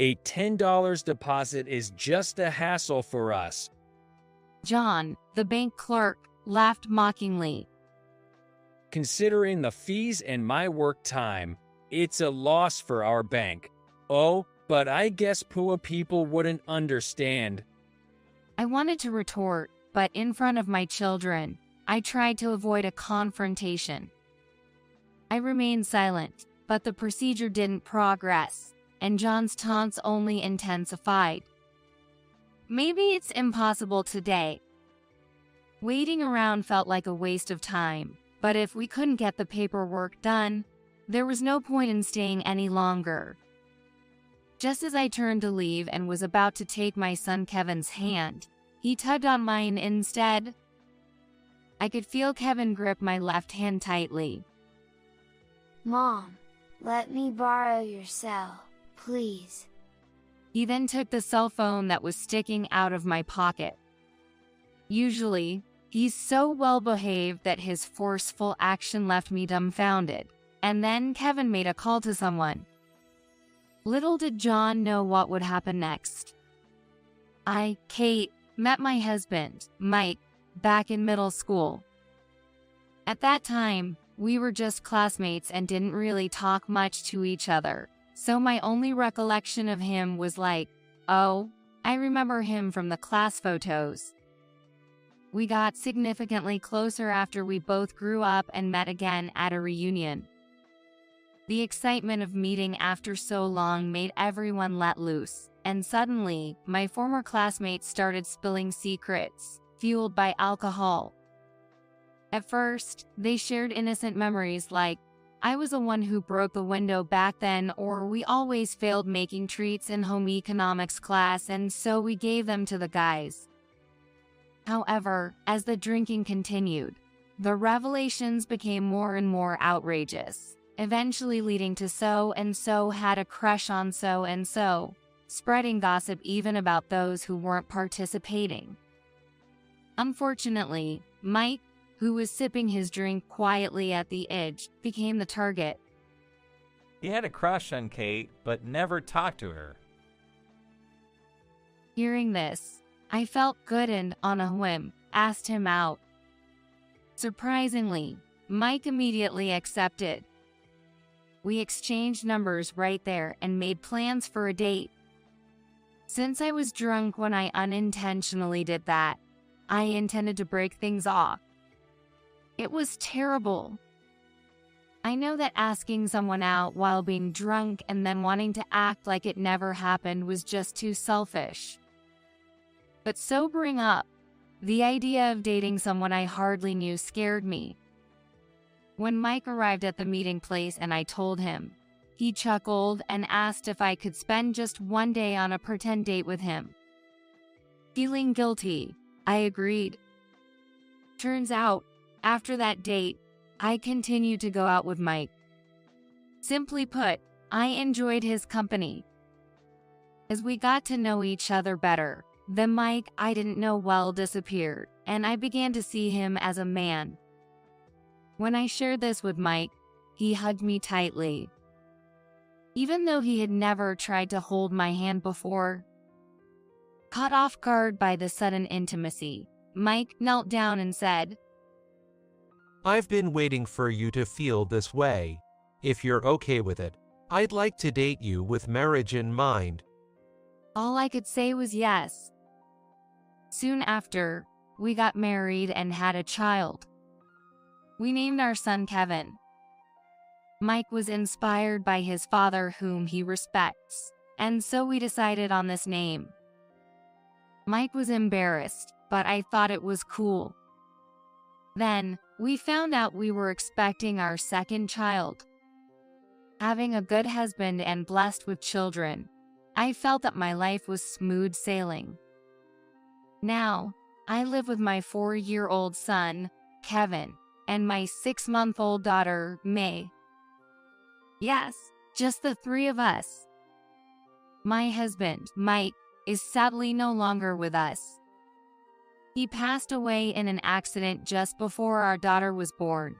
A $10 deposit is just a hassle for us. John, the bank clerk, laughed mockingly. Considering the fees and my work time, it's a loss for our bank. Oh, but I guess poor people wouldn't understand. I wanted to retort, but in front of my children, I tried to avoid a confrontation. I remained silent, but the procedure didn't progress, and John's taunts only intensified. Maybe it's impossible today. Waiting around felt like a waste of time, but if we couldn't get the paperwork done, there was no point in staying any longer. Just as I turned to leave and was about to take my son Kevin's hand, he tugged on mine instead. I could feel Kevin grip my left hand tightly. Mom, let me borrow your cell, please. He then took the cell phone that was sticking out of my pocket. Usually, he's so well behaved that his forceful action left me dumbfounded, and then Kevin made a call to someone. Little did John know what would happen next. Kate, met my husband, Mike, back in middle school. At that time, we were just classmates and didn't really talk much to each other, so my only recollection of him was like, oh, I remember him from the class photos. We got significantly closer after we both grew up and met again at a reunion. The excitement of meeting after so long made everyone let loose, and suddenly, my former classmates started spilling secrets, fueled by alcohol. At first, they shared innocent memories like, I was the one who broke the window back then, or we always failed making treats in home economics class and so we gave them to the guys. However, as the drinking continued, the revelations became more and more outrageous, eventually leading to so-and-so had a crush on so-and-so, spreading gossip even about those who weren't participating. Unfortunately, Mike, who was sipping his drink quietly at the edge, became the target. He had a crush on Kate, but never talked to her. Hearing this, I felt good and, on a whim, asked him out. Surprisingly, Mike immediately accepted. We exchanged numbers right there and made plans for a date. Since I was drunk when I unintentionally did that, I intended to break things off. It was terrible. I know that asking someone out while being drunk and then wanting to act like it never happened was just too selfish. But sobering up, the idea of dating someone I hardly knew scared me. When Mike arrived at the meeting place and I told him, he chuckled and asked if I could spend just one day on a pretend date with him. Feeling guilty, I agreed. Turns out, after that date, I continued to go out with Mike. Simply put, I enjoyed his company. As we got to know each other better, the Mike I didn't know well disappeared, and I began to see him as a man. When I shared this with Mike, he hugged me tightly. Even though he had never tried to hold my hand before. Caught off guard by the sudden intimacy, Mike knelt down and said, I've been waiting for you to feel this way. If you're okay with it, I'd like to date you with marriage in mind. All I could say was yes. Soon after, we got married and had a child. We named our son Kevin. Mike was inspired by his father, whom he respects, and so we decided on this name. Mike was embarrassed, but I thought it was cool. Then, we found out we were expecting our second child. Having a good husband and blessed with children, I felt that my life was smooth sailing. Now, I live with my 4-year-old son, Kevin, and my 6-month-old daughter, May. Yes, just the 3 of us. My husband, Mike, is sadly no longer with us. He passed away in an accident just before our daughter was born.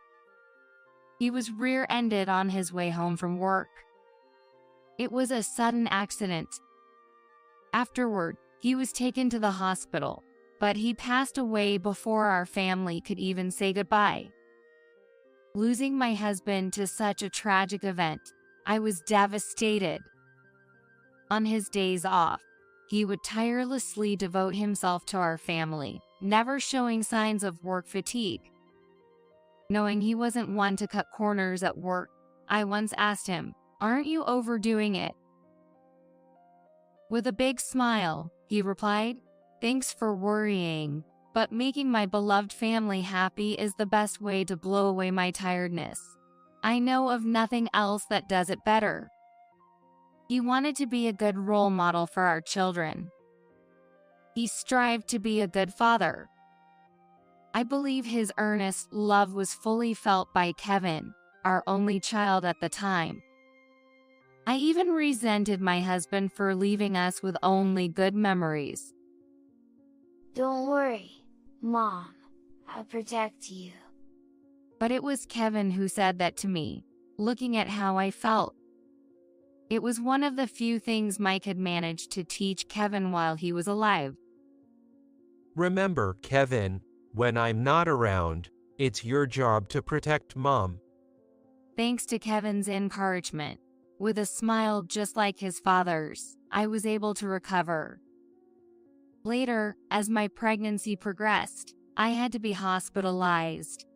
He was rear-ended on his way home from work. It was a sudden accident, Afterward, he was taken to the hospital, but he passed away before our family could even say goodbye. Losing my husband to such a tragic event, I was devastated. On his days off, he would tirelessly devote himself to our family, never showing signs of work fatigue. Knowing he wasn't one to cut corners at work, I once asked him, "Aren't you overdoing it?" With a big smile, he replied, "Thanks for worrying, but making my beloved family happy is the best way to blow away my tiredness. I know of nothing else that does it better." He wanted to be a good role model for our children. He strived to be a good father. I believe his earnest love was fully felt by Kevin, our only child at the time. I even resented my husband for leaving us with only good memories. Don't worry, Mom. I'll protect you. But it was Kevin who said that to me, looking at how I felt. It was one of the few things Mike had managed to teach Kevin while he was alive. Remember, Kevin, when I'm not around, it's your job to protect Mom. Thanks to Kevin's encouragement, with a smile just like his father's, I was able to recover. Later, as my pregnancy progressed, I had to be hospitalized.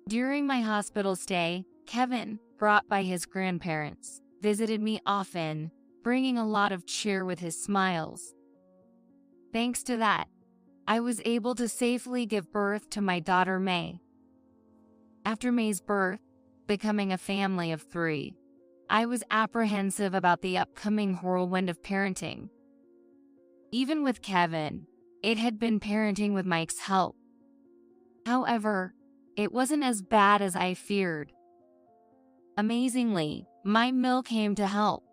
During my hospital stay, Kevin, brought by his grandparents, visited me often, bringing a lot of cheer with his smiles. Thanks to that, I was able to safely give birth to my daughter May. After May's birth, becoming a family of 3, I was apprehensive about the upcoming whirlwind of parenting. Even with Kevin, it had been parenting with Mike's help. However, it wasn't as bad as I feared. Amazingly, my milk came to help.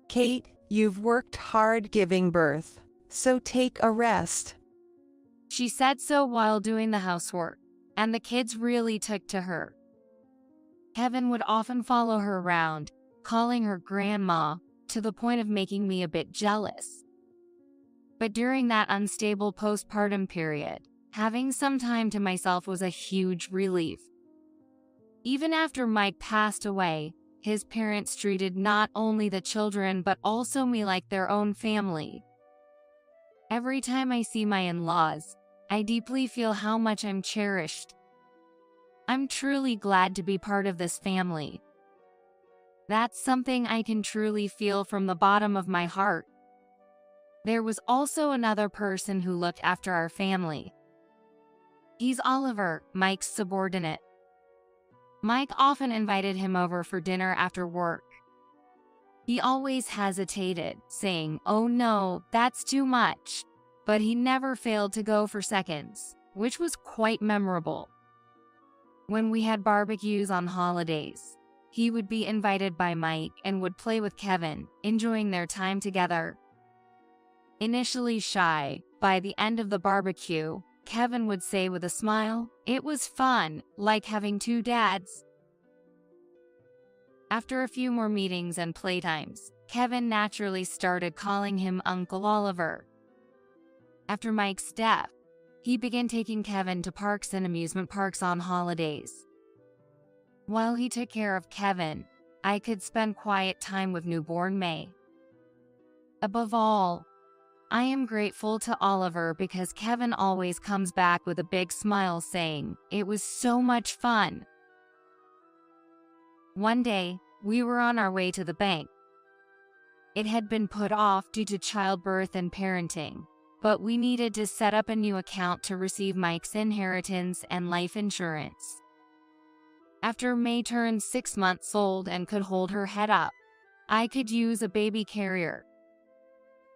Kate, you've worked hard giving birth, so take a rest. She said so while doing the housework, and the kids really took to her. Kevin would often follow her around, calling her grandma, to the point of making me a bit jealous. But during that unstable postpartum period, having some time to myself was a huge relief. Even after Mike passed away, his parents treated not only the children but also me like their own family. Every time I see my in-laws, I deeply feel how much I'm cherished. I'm truly glad to be part of this family. That's something I can truly feel from the bottom of my heart. There was also another person who looked after our family. He's Oliver, Mike's subordinate. Mike often invited him over for dinner after work. He always hesitated, saying, "Oh no, that's too much." But he never failed to go for seconds, which was quite memorable. When we had barbecues on holidays, he would be invited by Mike and would play with Kevin, enjoying their time together. Initially shy, by the end of the barbecue, Kevin would say with a smile, "It was fun, like having 2 dads." After a few more meetings and playtimes, Kevin naturally started calling him Uncle Oliver. After Mike's death, he began taking Kevin to parks and amusement parks on holidays. While he took care of Kevin, I could spend quiet time with newborn May. Above all, I am grateful to Oliver because Kevin always comes back with a big smile saying, "It was so much fun." One day, we were on our way to the bank. It had been put off due to childbirth and parenting, but we needed to set up a new account to receive Mike's inheritance and life insurance. After May turned 6 months old and could hold her head up, I could use a baby carrier.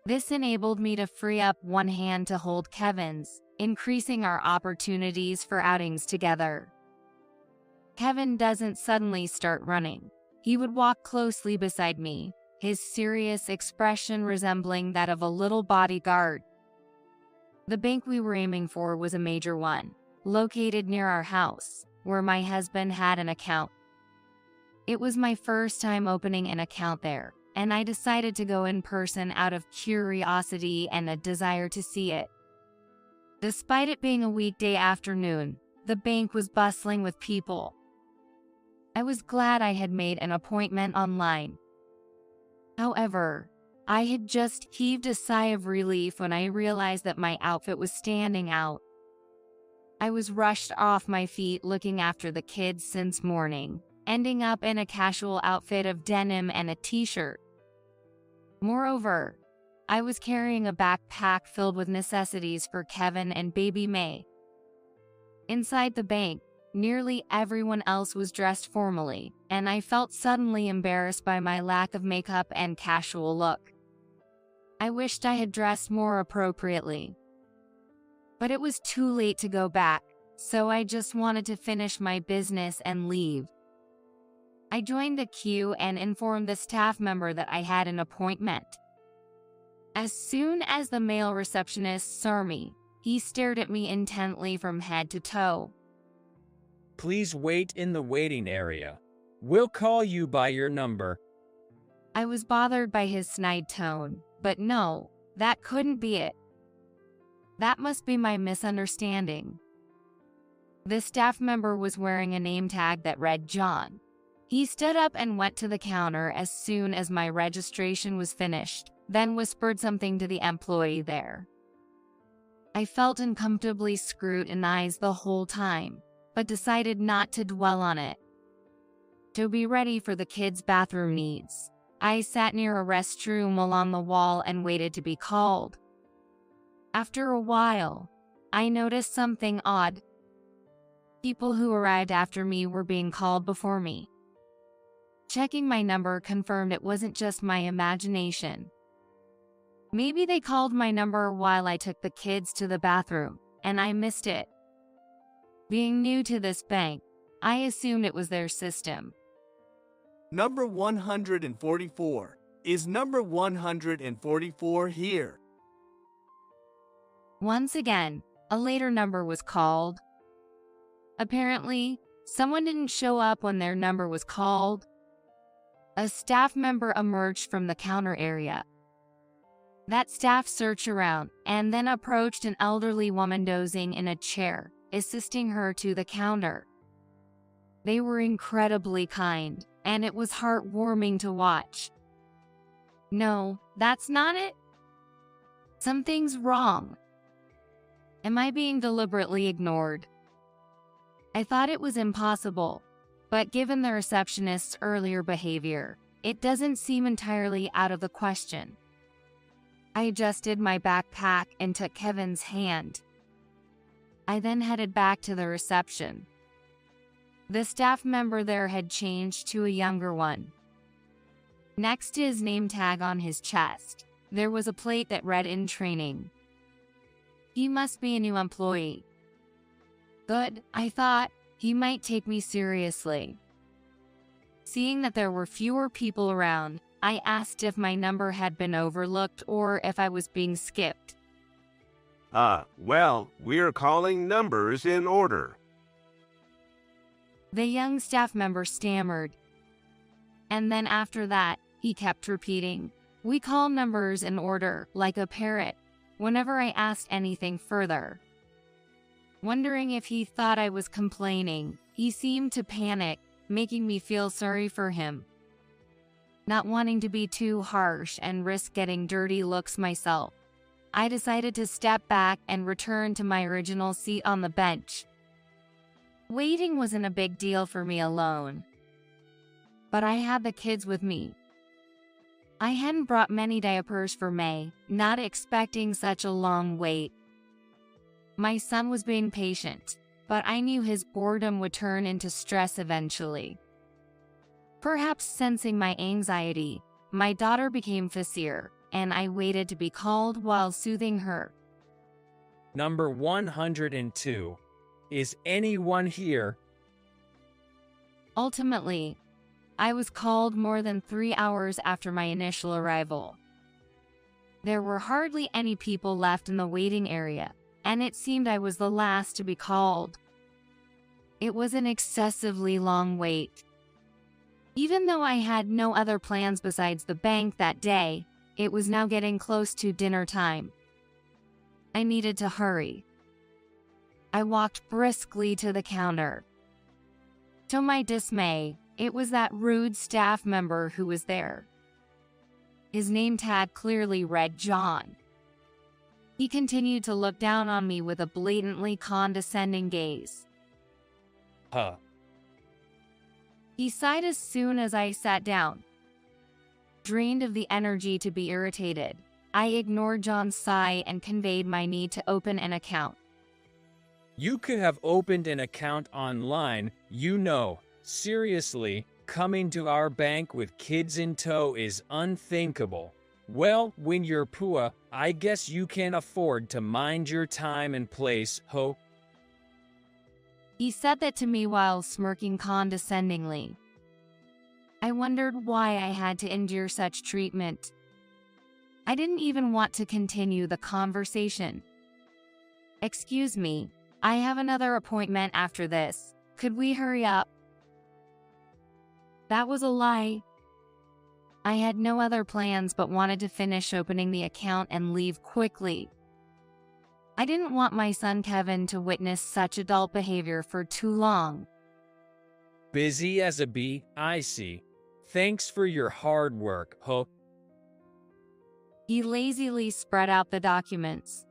This enabled me to free up one hand to hold Kevin's, increasing our opportunities for outings together. Kevin doesn't suddenly start running. He would walk closely beside me, his serious expression resembling that of a little bodyguard. The bank we were aiming for was a major one, located near our house, where my husband had an account. It was my first time opening an account there, and I decided to go in person out of curiosity and a desire to see it. Despite it being a weekday afternoon, the bank was bustling with people. I was glad I had made an appointment online. However, I had just heaved a sigh of relief when I realized that my outfit was standing out. I was rushed off my feet looking after the kids since morning, ending up in a casual outfit of denim and a t-shirt. Moreover, I was carrying a backpack filled with necessities for Kevin and baby May. Inside the bank, nearly everyone else was dressed formally, and I felt suddenly embarrassed by my lack of makeup and casual look. I wished I had dressed more appropriately. But it was too late to go back, so I just wanted to finish my business and leave. I joined the queue and informed the staff member that I had an appointment. As soon as the male receptionist saw me, he stared at me intently from head to toe. Please wait in the waiting area. We'll call you by your number. I was bothered by his snide tone, but no, that couldn't be it. That must be my misunderstanding. The staff member was wearing a name tag that read John. He stood up and went to the counter as soon as my registration was finished, then whispered something to the employee there. I felt uncomfortably scrutinized the whole time, but decided not to dwell on it. To be ready for the kids' bathroom needs, I sat near a restroom along the wall and waited to be called. After a while, I noticed something odd. People who arrived after me were being called before me. Checking my number confirmed it wasn't just my imagination. Maybe they called my number while I took the kids to the bathroom, and I missed it. Being new to this bank, I assumed it was their system. Number 144. Is number 144 here? Once again, a later number was called. Apparently, someone didn't show up when their number was called. A staff member emerged from the counter area. That staff searched around and then approached an elderly woman dozing in a chair, assisting her to the counter. They were incredibly kind, and it was heartwarming to watch. No, that's not it. Something's wrong. Am I being deliberately ignored? I thought it was impossible, but given the receptionist's earlier behavior, it doesn't seem entirely out of the question. I adjusted my backpack and took Kevin's hand. I then headed back to the reception. The staff member there had changed to a younger one. Next to his name tag on his chest, there was a plate that read "In training." He must be a new employee. Good, I thought, he might take me seriously. Seeing that there were fewer people around, I asked if my number had been overlooked or if I was being skipped. Well, we're calling numbers in order. The young staff member stammered. And then after that, he kept repeating, "We call numbers in order," like a parrot, whenever I asked anything further. Wondering if he thought I was complaining, he seemed to panic, making me feel sorry for him. Not wanting to be too harsh and risk getting dirty looks myself, I decided to step back and return to my original seat on the bench. Waiting wasn't a big deal for me alone, but I had the kids with me. I hadn't brought many diapers for May, not expecting such a long wait. My son was being patient, but I knew his boredom would turn into stress eventually. Perhaps sensing my anxiety, my daughter became fussier, and I waited to be called while soothing her. Number 102. Is anyone here? Ultimately, I was called more than 3 hours after my initial arrival. There were hardly any people left in the waiting area, and it seemed I was the last to be called. It was an excessively long wait. Even though I had no other plans besides the bank that day, it was now getting close to dinner time. I needed to hurry. I walked briskly to the counter. To my dismay, it was that rude staff member who was there. His name tag clearly read John. He continued to look down on me with a blatantly condescending gaze. Huh. He sighed as soon as I sat down. Drained of the energy to be irritated, I ignored John's sigh and conveyed my need to open an account. You could have opened an account online, you know. Seriously, coming to our bank with kids in tow is unthinkable. Well, when you're poor, I guess you can afford to mind your time and place, ho. He said that to me while smirking condescendingly. I wondered why I had to endure such treatment. I didn't even want to continue the conversation. Excuse me, I have another appointment after this. Could we hurry up? That was a lie. I had no other plans but wanted to finish opening the account and leave quickly. I didn't want my son Kevin to witness such adult behavior for too long. Busy as a bee, I see. Thanks for your hard work, ho. He lazily spread out the documents.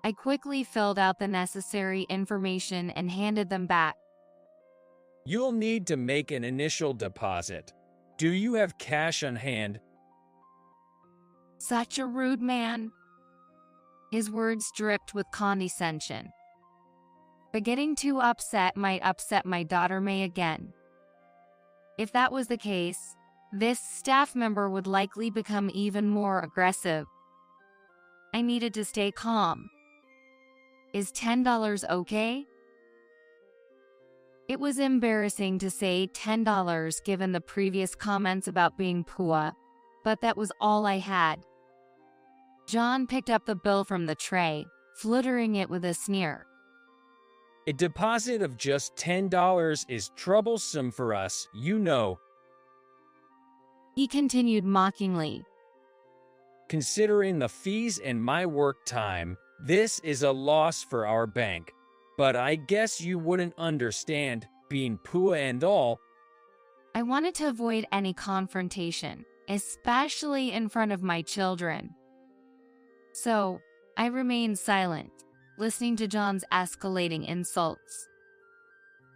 I quickly filled out the necessary information and handed them back. You'll need to make an initial deposit. Do you have cash on hand? Such a rude man. His words dripped with condescension. But getting too upset might upset my daughter May again. If that was the case, this staff member would likely become even more aggressive. I needed to stay calm. Is $10 okay? It was embarrassing to say $10 given the previous comments about being poor, but that was all I had. John picked up the bill from the tray, fluttering it with a sneer. A deposit of just $10 is troublesome for us, you know. He continued mockingly. Considering the fees and my work time, this is a loss for our bank. But I guess you wouldn't understand, being poor and all. I wanted to avoid any confrontation, especially in front of my children. So, I remained silent, listening to John's escalating insults.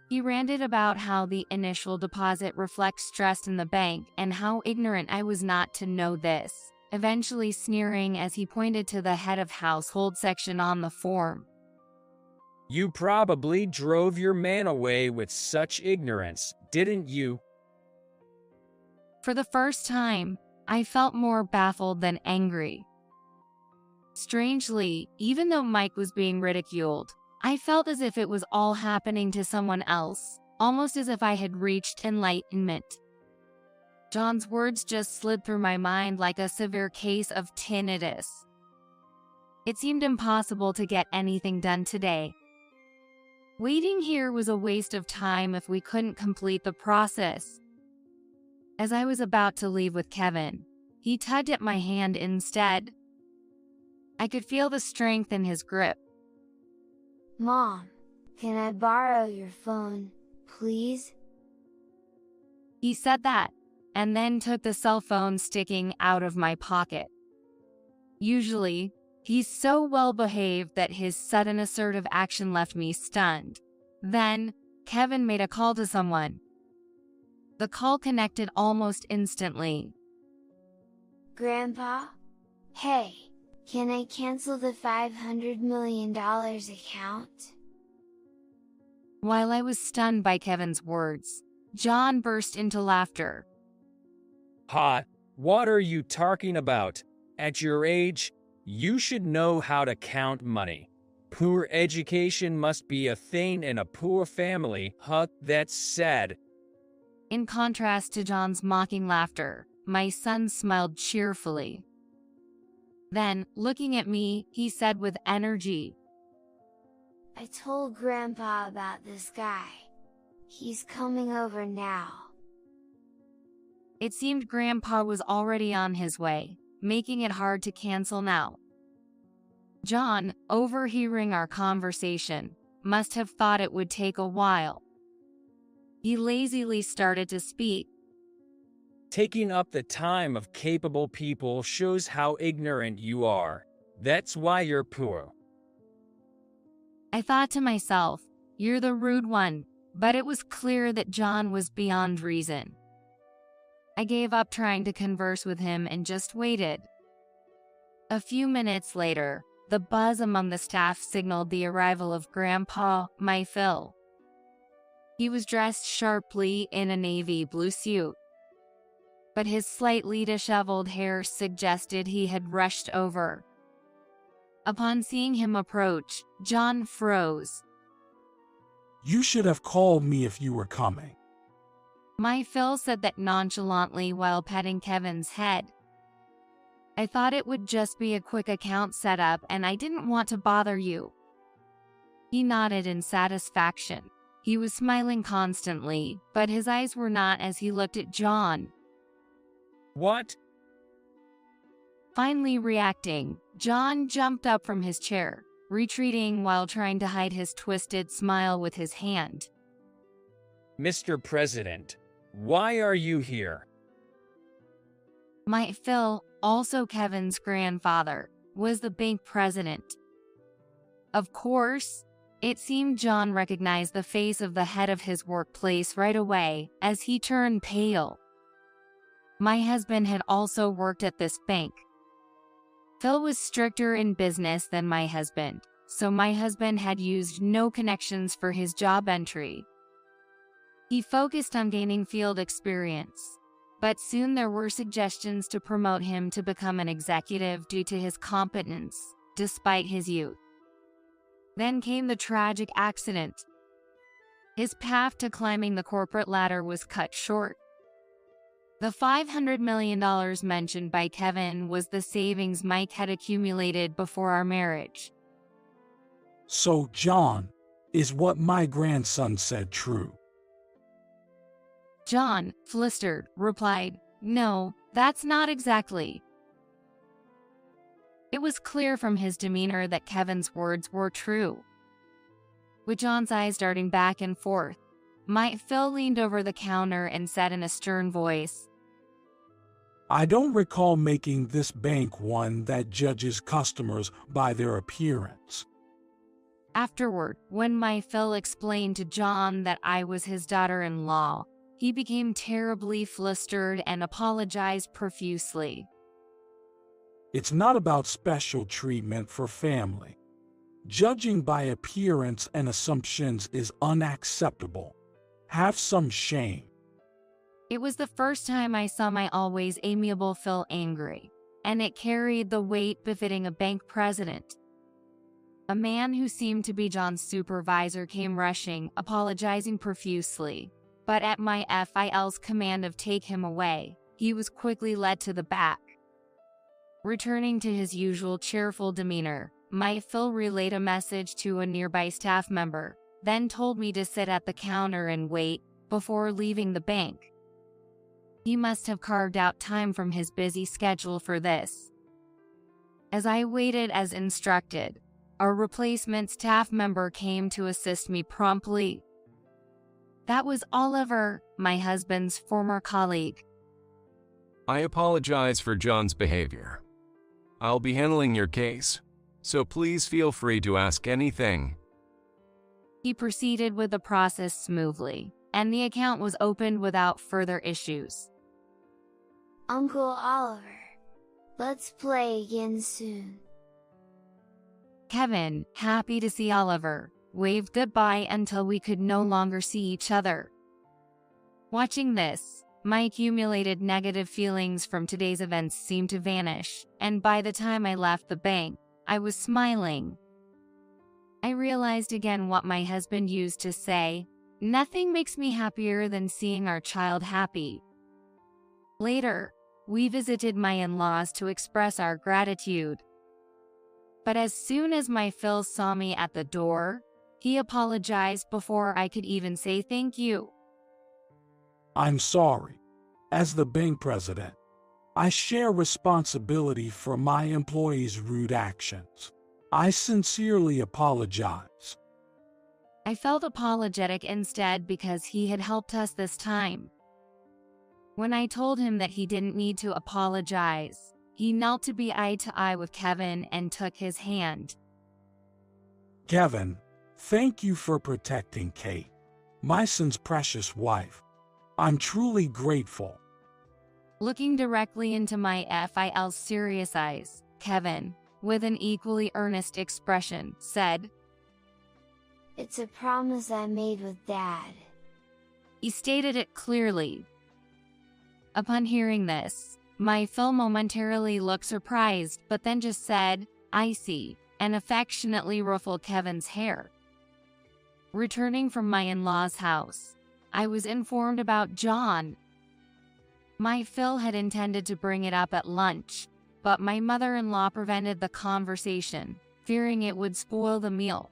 He ranted about how the initial deposit reflects stress in the bank and how ignorant I was not to know this, eventually sneering as he pointed to the head of household section on the form. You probably drove your man away with such ignorance, didn't you? For the first time, I felt more baffled than angry. Strangely, even though Mike was being ridiculed, I felt as if it was all happening to someone else, almost as if I had reached enlightenment. John's words just slid through my mind like a severe case of tinnitus. It seemed impossible to get anything done today. Waiting here was a waste of time if we couldn't complete the process. As I was about to leave with Kevin, he tugged at my hand instead. I could feel the strength in his grip. Mom, can I borrow your phone, please? He said that, and then took the cell phone sticking out of my pocket. Usually, he's so well behaved that his sudden assertive action left me stunned. Then, Kevin made a call to someone. The call connected almost instantly. Grandpa? Hey, can I cancel the $500 million account? While I was stunned by Kevin's words, John burst into laughter. Ha, what are you talking about? At your age, you should know how to count money. Poor education must be a thing in a poor family, huh? That's sad. In contrast to John's mocking laughter, my son smiled cheerfully. Then, looking at me, he said with energy, I told Grandpa about this guy. He's coming over now. It seemed Grandpa was already on his way, making it hard to cancel now. John, overhearing our conversation, must have thought it would take a while. He lazily started to speak. Taking up the time of capable people shows how ignorant you are. That's why you're poor. I thought to myself, you're the rude one, but it was clear that John was beyond reason. I gave up trying to converse with him and just waited. A few minutes later, the buzz among the staff signaled the arrival of Grandpa, my Phil. He was dressed sharply in a navy blue suit, but his slightly disheveled hair suggested he had rushed over. Upon seeing him approach, John froze. You should have called me if you were coming. My Phil said that nonchalantly while petting Kevin's head. I thought it would just be a quick account setup and I didn't want to bother you. He nodded in satisfaction. He was smiling constantly, but his eyes were not as he looked at John. What? Finally reacting, John jumped up from his chair, retreating while trying to hide his twisted smile with his hand. Mr. President, why are you here? My Phil, also Kevin's grandfather, was the bank president. Of course, it seemed John recognized the face of the head of his workplace right away as he turned pale. My husband had also worked at this bank. Phil was stricter in business than my husband, so my husband had used no connections for his job entry. He focused on gaining field experience, but soon there were suggestions to promote him to become an executive due to his competence, despite his youth. Then came the tragic accident. His path to climbing the corporate ladder was cut short. The $500 million mentioned by Kevin was the savings Mike had accumulated before our marriage. So, John, is what my grandson said true? John, flustered, replied, "No, that's not exactly." It was clear from his demeanor that Kevin's words were true. With John's eyes darting back and forth, my Phil leaned over the counter and said in a stern voice, I don't recall making this bank one that judges customers by their appearance. Afterward, when my Phil explained to John that I was his daughter-in-law, he became terribly flustered and apologized profusely. It's not about special treatment for family. Judging by appearance and assumptions is unacceptable. Have some shame. It was the first time I saw my always amiable Phil angry, and it carried the weight befitting a bank president. A man who seemed to be John's supervisor came rushing, apologizing profusely, but at my FIL's command of take him away, he was quickly led to the back. Returning to his usual cheerful demeanor, my Phil relayed a message to a nearby staff member, then told me to sit at the counter and wait before leaving the bank. He must have carved out time from his busy schedule for this. As I waited as instructed, a replacement staff member came to assist me promptly. That was Oliver, my husband's former colleague. I apologize for John's behavior. I'll be handling your case, so please feel free to ask anything. He proceeded with the process smoothly, and the account was opened without further issues. Uncle Oliver, let's play again soon. Kevin, happy to see Oliver, waved goodbye until we could no longer see each other. Watching this, my accumulated negative feelings from today's events seemed to vanish, and by the time I left the bank, I was smiling. I realized again what my husband used to say, "Nothing makes me happier than seeing our child happy." Later, we visited my in-laws to express our gratitude. But as soon as my Phil saw me at the door, he apologized before I could even say thank you. I'm sorry. As the bank president, I share responsibility for my employees' rude actions. I sincerely apologize. I felt apologetic instead because he had helped us this time. When I told him that he didn't need to apologize, he knelt to be eye to eye with Kevin and took his hand. Kevin, thank you for protecting Kate, my son's precious wife. I'm truly grateful. Looking directly into my FIL's serious eyes, Kevin, with an equally earnest expression, said, "It's a promise I made with Dad." He stated it clearly. Upon hearing this, my Phil momentarily looked surprised, but then just said, "I see," and affectionately ruffled Kevin's hair. Returning from my in-laws' house, I was informed about John. My Phil had intended to bring it up at lunch, but my mother-in-law prevented the conversation, fearing it would spoil the meal.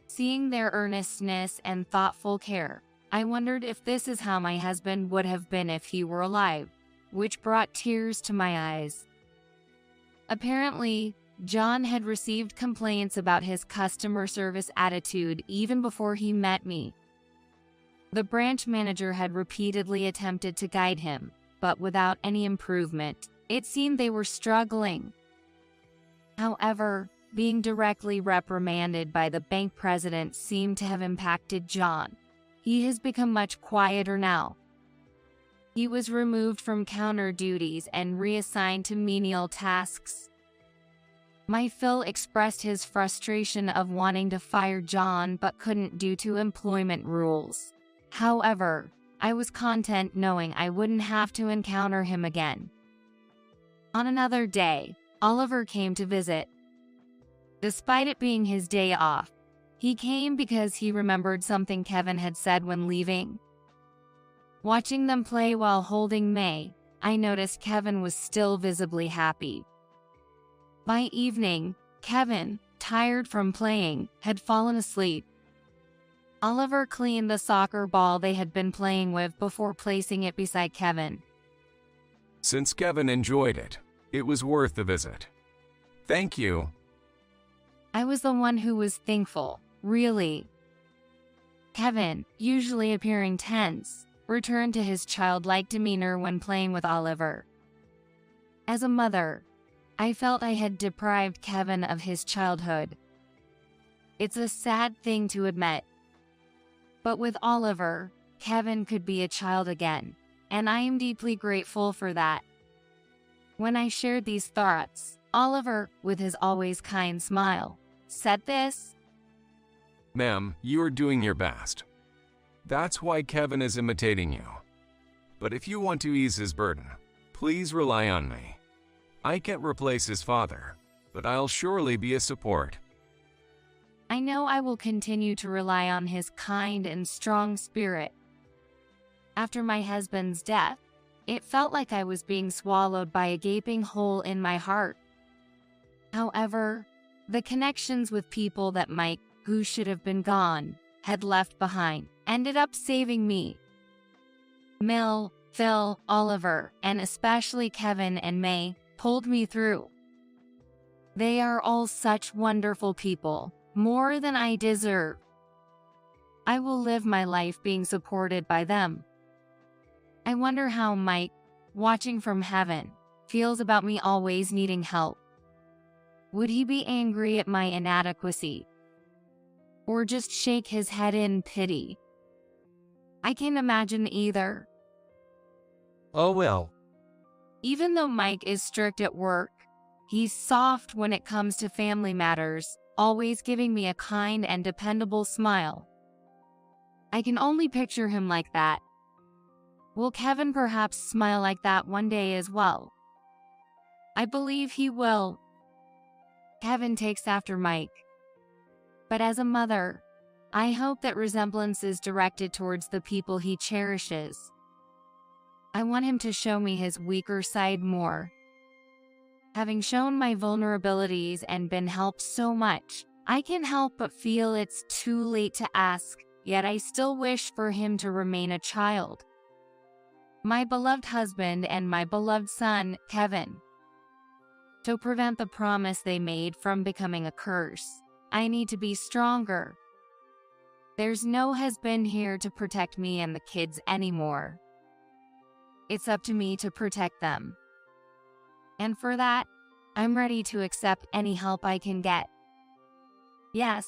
Seeing their earnestness and thoughtful care, I wondered if this is how my husband would have been if he were alive, which brought tears to my eyes. Apparently, John had received complaints about his customer service attitude even before he met me. The branch manager had repeatedly attempted to guide him, but without any improvement. It seemed they were struggling. However, being directly reprimanded by the bank president seemed to have impacted John. He has become much quieter now. He was removed from counter duties and reassigned to menial tasks. My Phil expressed his frustration of wanting to fire John but couldn't due to employment rules. However, I was content knowing I wouldn't have to encounter him again. On another day, Oliver came to visit. Despite it being his day off, he came because he remembered something Kevin had said when leaving. Watching them play while holding May, I noticed Kevin was still visibly happy. By evening, Kevin, tired from playing, had fallen asleep. Oliver cleaned the soccer ball they had been playing with before placing it beside Kevin. Since Kevin enjoyed it, it was worth the visit. Thank you. I was the one who was thankful, really. Kevin, usually appearing tense, returned to his childlike demeanor when playing with Oliver. As a mother, I felt I had deprived Kevin of his childhood. It's a sad thing to admit. But with Oliver, Kevin could be a child again, and I am deeply grateful for that. When I shared these thoughts, Oliver, with his always kind smile, said this. Ma'am, you are doing your best. That's why Kevin is imitating you. But if you want to ease his burden, please rely on me. I can't replace his father, but I'll surely be a support. I know I will continue to rely on his kind and strong spirit. After my husband's death, it felt like I was being swallowed by a gaping hole in my heart. However, the connections with people that Mike, who should have been gone, had left behind, ended up saving me. Mel, Phil, Oliver, and especially Kevin and May pulled me through. They are all such wonderful people, more than I deserve. I will live my life being supported by them. I wonder how Mike, watching from heaven, feels about me always needing help. Would he be angry at my inadequacy? Or just shake his head in pity? I can't imagine either. Oh well. Even though Mike is strict at work, he's soft when it comes to family matters, always giving me a kind and dependable smile. I can only picture him like that. Will Kevin perhaps smile like that one day as well? I believe he will. Kevin takes after Mike. But as a mother, I hope that resemblance is directed towards the people he cherishes. I want him to show me his weaker side more. Having shown my vulnerabilities and been helped so much, I can't help but feel it's too late to ask, yet I still wish for him to remain a child. my beloved husband and my beloved son, Kevin. To prevent the promise they made from becoming a curse, I need to be stronger. There's no husband here to protect me and the kids anymore. It's up to me to protect them. And for that, I'm ready to accept any help I can get. Yes,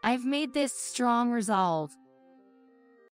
I've made this strong resolve.